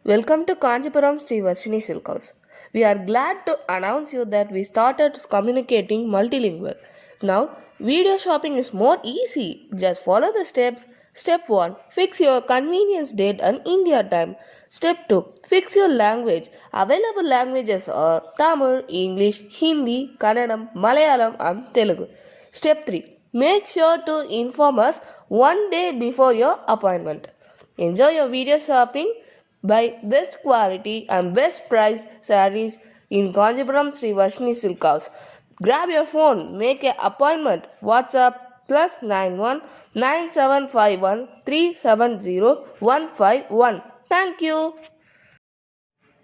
Welcome to Kanjipuram Sri Vashini Silk House. We are glad to announce you that we started communicating multilingual. Now, video shopping is more easy. Just follow the steps. Step 1. Fix your convenience date and India time. Step 2. Fix your language. Available languages are Tamil, English, Hindi, Kannadam, Malayalam and Telugu. Step 3. Make sure to inform us one day before your appointment. Enjoy your video shopping. Buy best quality and best price sarees in Kanjipuram Sri Vashni Silk House. Grab your phone, make an appointment. WhatsApp +91 9751 370 151. Thank you.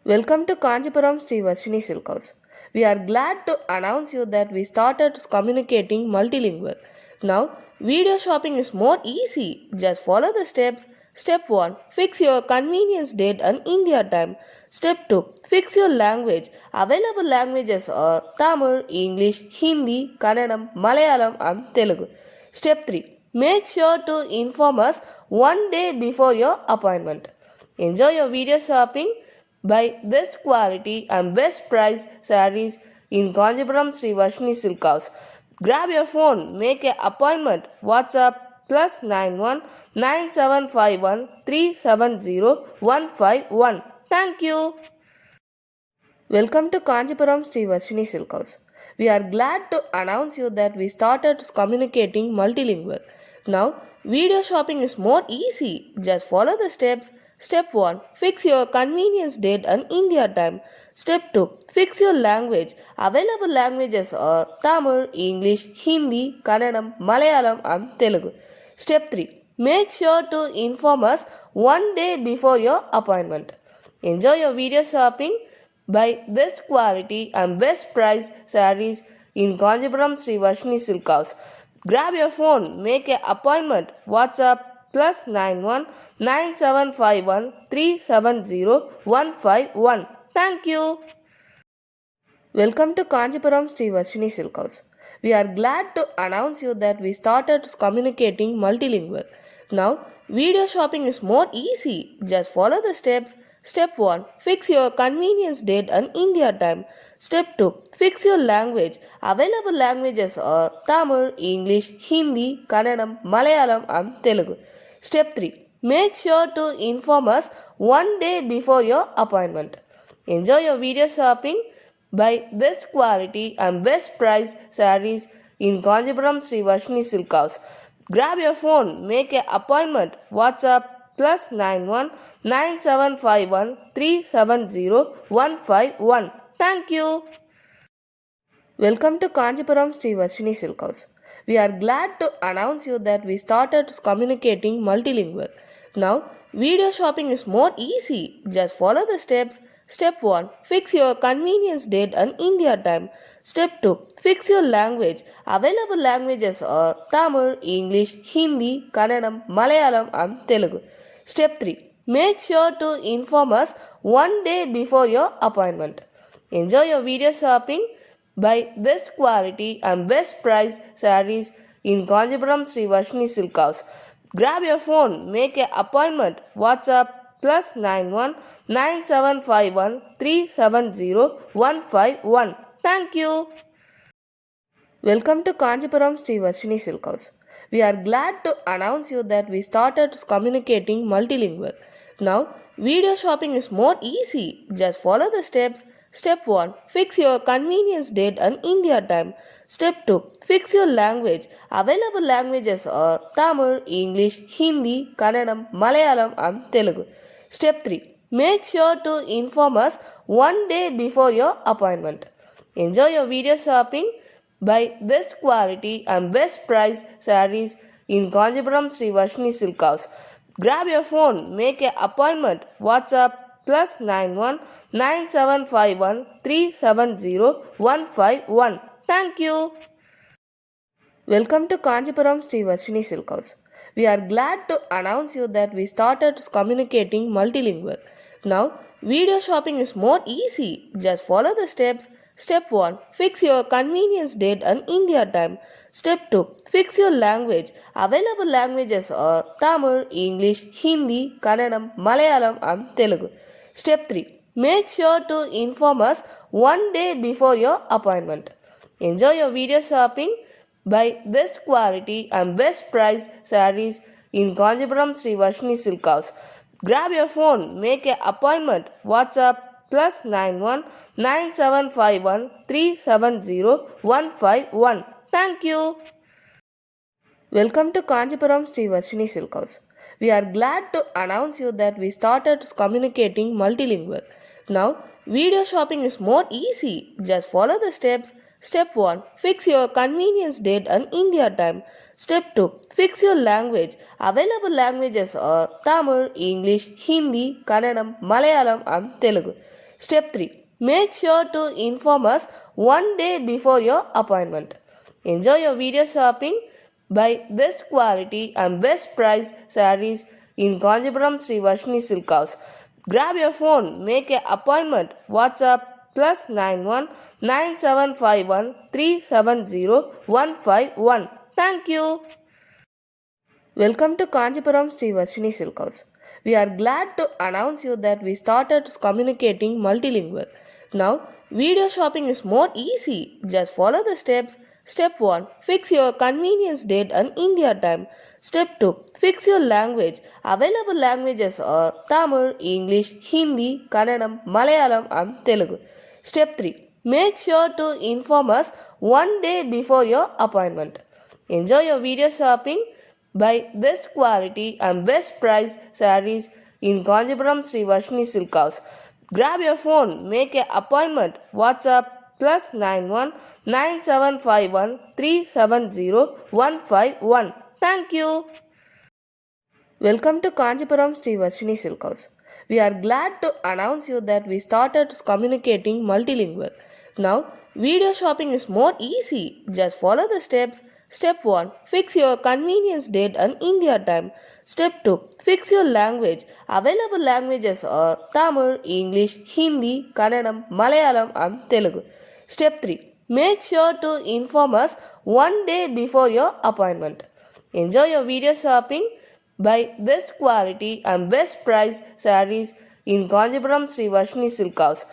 Welcome to Kanjipuram Sri Vashini Silk House. We are glad to announce you that we started communicating multilingual. Now, video shopping is more easy. Just follow the steps. Step 1. Fix your convenience date and India time. Step 2. Fix your language. Available languages are Tamil, English, Hindi, Kannadam, Malayalam and Telugu. Step 3. Make sure to inform us one day before your appointment. Enjoy your video shopping. Buy best quality and best price sarees in Kanjipuram Sri Vashni Silk House. Grab your phone, make an appointment. WhatsApp +91 9751 370 151. Thank you. Welcome to Kanjipuram Sri Vashini Silk House. We are glad to announce you that we started communicating multilingual. Now, video shopping is more easy. Just follow the steps. Step 1. Fix your convenience date and India time. Step 2. Fix your language. Available languages are Tamil, English, Hindi, Kannadam, Malayalam and Telugu. Step 3. Make sure to inform us one day before your appointment. Enjoy your video shopping. Buy best quality and best price sarees in Kanjipuram Sri Vashni Silk House. Grab your phone, make an appointment. WhatsApp +91 9751 370 151. Thank you. Welcome to Kanjipuram Sri Vashini Silk House. We are glad to announce you that we started communicating multilingual. Now, video shopping is more easy. Just follow the steps. Step 1. Fix your convenience date and India time. Step 2. Fix your language. Available languages are Tamil, English, Hindi, Kannadam, Malayalam and Telugu. Step 3. Make sure to inform us one day before your appointment. Enjoy your video shopping. Buy best quality and best price sarees in Kanjipuram Sri Vashni Silk House. Grab your phone, make an appointment. WhatsApp +91 9751 370 151. Thank you. Welcome to Kanjipuram Sri Vashini Silk House. We are glad to announce you that we started communicating multilingual. Now, video shopping is more easy. Just follow the steps. Step 1. Fix your convenience date and India time. Step 2. Fix your language. Available languages are Tamil, English, Hindi, Kannadam, Malayalam and Telugu. Step 3. Make sure to inform us one day before your appointment. Enjoy your video shopping. Buy best quality and best price sarees in Kanjipuram Sri Vashni Silk House. Grab your phone, make an appointment. WhatsApp +91 9751 370 151. Thank you. Welcome to Kanjipuram Sri Vashini Silk House. We are glad to announce you that we started communicating multilingual. Now, video shopping is more easy. Just follow the steps. Step 1. Fix your convenience date and India time. Step 2. Fix your language. Available languages are Tamil, English, Hindi, Kannadam, Malayalam and Telugu. Step 3. Make sure to inform us one day before your appointment. Enjoy your video shopping. Buy best quality and best price sarees in Kanjipuram Sri Vashni Silk House. Grab your phone, make an appointment. WhatsApp +91 9751 370 151. Thank you. Welcome to Kanjipuram Sri Vashini Silk House. We are glad to announce you that we started communicating multilingual. Now, video shopping is more easy. Just follow the steps. Step 1. Fix your convenience date and India time. Step 2. Fix your language. Available languages are Tamil, English, Hindi, Kannadam, Malayalam and Telugu. Step 3. Make sure to inform us one day before your appointment. Enjoy your video shopping. Buy best quality and best price sarees in Kanjipuram Sri Vashni Silk House. Grab your phone, make an appointment. WhatsApp +91 9751 370 151. Thank you. Welcome to Kanjipuram Sri Vashini Silk House. We are glad to announce you that we started communicating multilingual. Now, video shopping is more easy. Just follow the steps. Step 1. Fix your convenience date and India time. Step 2. Fix your language. Available languages are Tamil, English, Hindi, Kannadam, Malayalam and Telugu. Step 3. Make sure to inform us one day before your appointment. Enjoy your video shopping. Buy best quality and best price sarees in Kanjipuram Sri Vashni Silk House. Grab your phone, make an appointment. WhatsApp +91 9751 370 151. Thank you. Welcome to Kanjipuram Sri Vashini Silk House. We are glad to announce you that we started communicating multilingual. Now, video shopping is more easy. Just follow the steps. Step 1. Fix your convenience date and India time. Step 2. Fix your language. Available languages are Tamil, English, Hindi, Kannadam, Malayalam and Telugu. Step 3. Make sure to inform us one day before your appointment. Enjoy your video shopping. Buy best quality and best price sarees in Kanjipuram Sri Vashni Silk House. Grab your phone, make an appointment. WhatsApp +91 9751 370 151. Thank you. Welcome to Kanjipuram Sri Vashini Silk House. We are glad to announce you that we started communicating multilingual. Now, video shopping is more easy. Just follow the steps. Step 1. Fix your convenience date and India time. Step 2. Fix your language. Available languages are Tamil, English, Hindi, Kannadam, Malayalam and Telugu. Step 3. Make sure to inform us one day before your appointment. Enjoy your video shopping. Buy best quality and best price sarees in Kanjipuram Sri Vashni Silk House.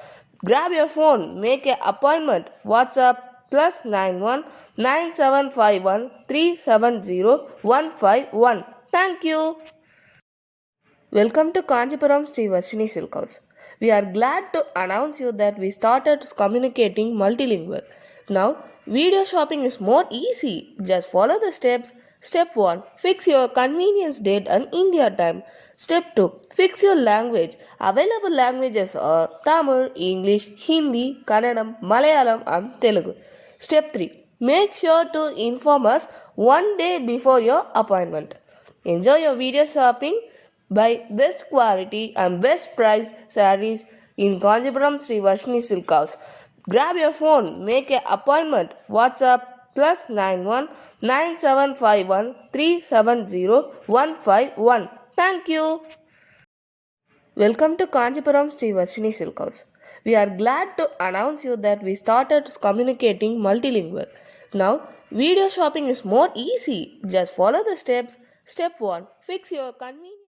Grab your phone, make an appointment. WhatsApp +91 9751 370 151. Thank you. Welcome to Kanjipuram Sri Vashini Silk House. We are glad to announce you that we started communicating multilingual. Now, video shopping is more easy. Just follow the steps. Step 1. Fix your convenience date and India time. Step 2. Fix your language. Available languages are Tamil, English, Hindi, Kannadam, Malayalam and Telugu. Step 3. Make sure to inform us one day before your appointment. Enjoy your video shopping. Buy best quality and best price sarees in Kanjipuram Sri Vashni Silk House. Grab your phone, make an appointment. WhatsApp +91 9751 370 151. Thank you. Welcome to Kanjipuram Sri Vashini Silk House. We are glad to announce you that we started communicating multilingual. Now, video shopping is more easy. Just follow the steps. Step 1. Fix your convenience.